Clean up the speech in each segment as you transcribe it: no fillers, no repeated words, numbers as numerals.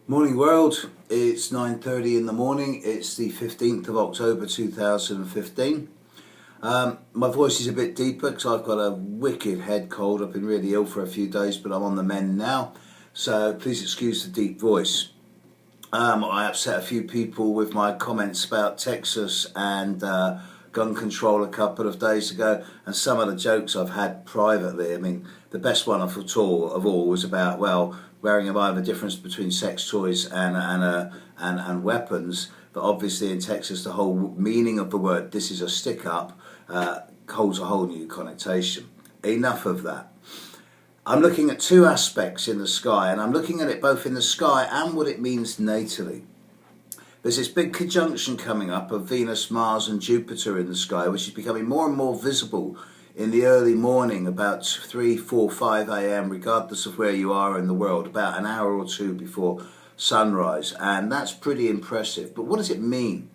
Morning world, it's 9:30 in the morning, it's the 15th of October 2015. My voice is a bit deeper because I've got a wicked head cold. I've been really ill for a few days, but I'm on the mend now, so please excuse the deep voice. I upset a few people with my comments about Texas and gun control a couple of days ago, and some of the jokes I've had privately. I mean, the best one of all was about, well, wearing a mind the difference between sex toys and weapons. But obviously in Texas, the whole meaning of the word "this is a stick up" holds a whole new connotation. Enough of that. I'm looking at two aspects in the sky, and I'm looking at it both in the sky and what it means natally. There's this big conjunction coming up of Venus, Mars and Jupiter in the sky, which is becoming more and more visible in the early morning, about 3, 4, 5 a.m, regardless of where you are in the world, about an hour or two before sunrise. And that's pretty impressive. But what does it mean?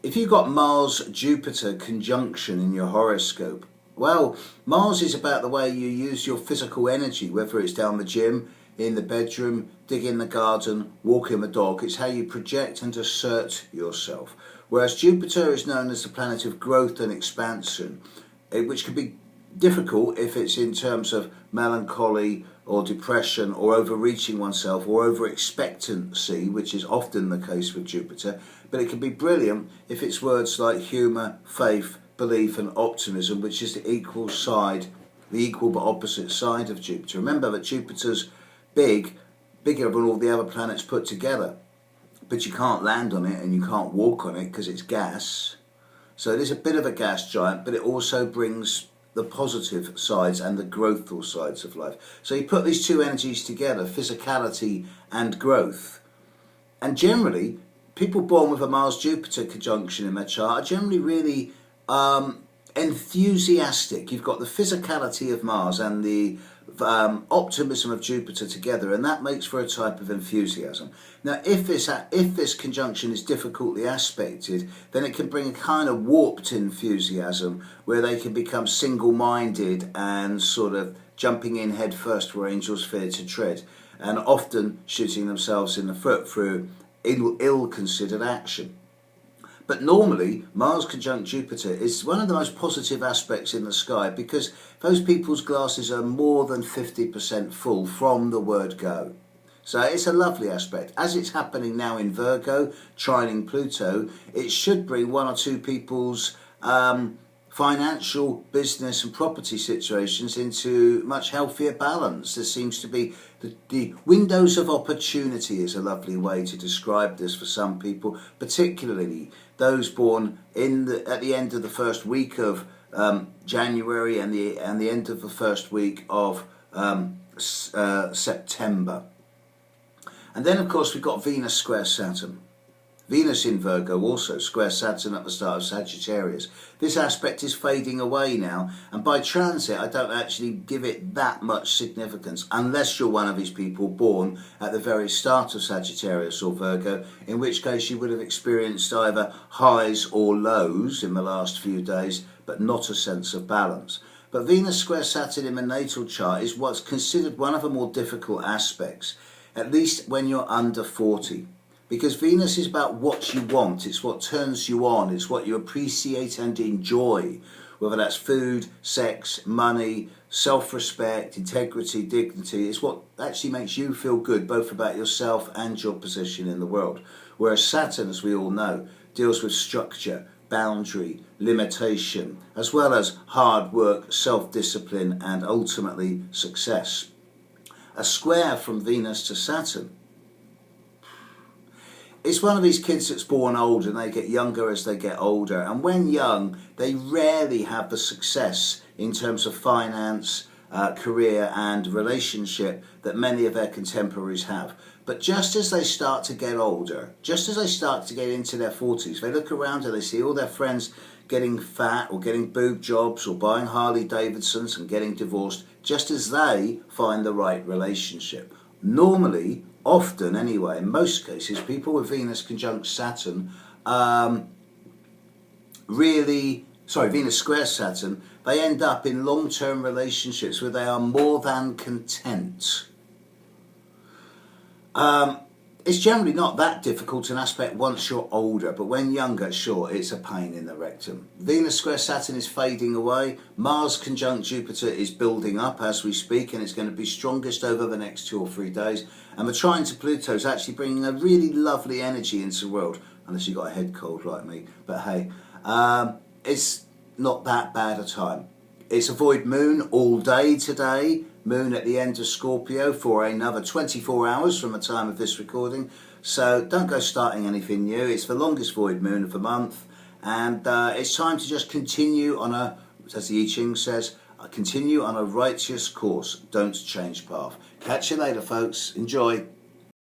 If you've got Mars-Jupiter conjunction in your horoscope, well, Mars is about the way you use your physical energy, whether it's down the gym, in the bedroom, dig in the garden, walking the dog. It's how you project and assert yourself. Whereas Jupiter is known as the planet of growth and expansion, which can be difficult if it's in terms of melancholy or depression or overreaching oneself or over expectancy, which is often the case with Jupiter. But it can be brilliant if it's words like humour, faith, belief and optimism, which is the equal but opposite side of Jupiter. Remember that Jupiter's bigger than all the other planets put together, but you can't land on it and you can't walk on it because it's gas. So it is a bit of a gas giant, but it also brings the positive sides and the growthful sides of life. So you put these two energies together, physicality and growth, and generally people born with a Mars-Jupiter conjunction in their chart are generally really enthusiastic. You've got the physicality of Mars and the optimism of Jupiter together, and that makes for a type of enthusiasm. Now, if this conjunction is difficultly aspected, then it can bring a kind of warped enthusiasm where they can become single-minded and sort of jumping in head first where angels fear to tread, and often shooting themselves in the foot through ill-considered action. But normally, Mars conjunct Jupiter is one of the most positive aspects in the sky because those people's glasses are more than 50% full from the word go. So it's a lovely aspect. As it's happening now in Virgo, trining Pluto, it should bring one or two people's financial, business and property situations into much healthier balance. There seems to be the windows of opportunity is a lovely way to describe this for some people, particularly those born at the end of the first week of January and the end of the first week of September. And then of course we've got Venus square Saturn. Venus in Virgo also square Saturn at the start of Sagittarius. This aspect is fading away now, and by transit I don't actually give it that much significance unless you're one of these people born at the very start of Sagittarius or Virgo, in which case you would have experienced either highs or lows in the last few days, but not a sense of balance. But Venus square Saturn in the natal chart is what's considered one of the more difficult aspects, at least when you're under 40. Because Venus is about what you want, it's what turns you on, it's what you appreciate and enjoy, whether that's food, sex, money, self-respect, integrity, dignity. It's what actually makes you feel good, both about yourself and your position in the world. Whereas Saturn, as we all know, deals with structure, boundary, limitation, as well as hard work, self-discipline and ultimately success. A square from Venus to Saturn, it's one of these kids that's born old and they get younger as they get older, and when young they rarely have the success in terms of finance, career and relationship that many of their contemporaries have. But just as they start to get older, just as they start to get into their 40s, they look around and they see all their friends getting fat or getting boob jobs or buying Harley Davidsons and getting divorced, just as they find the right relationship. Normally, often anyway, in most cases, people with Venus conjunct Saturn, Venus square Saturn, they end up in long-term relationships where they are more than content. It's generally not that difficult an aspect once you're older, but when younger, sure, it's a pain in the rectum. Venus square Saturn is fading away. Mars conjunct Jupiter is building up as we speak, and it's going to be strongest over the next 2 or 3 days. And the trine to Pluto is actually bringing a really lovely energy into the world, unless you've got a head cold like me. But hey, it's not that bad a time. It's a void moon all day today. Moon at the end of Scorpio for another 24 hours from the time of this recording. So don't go starting anything new. It's the longest void moon of the month. And it's time to just continue on a, as the I Ching says, continue on a righteous course. Don't change path. Catch you later, folks. Enjoy.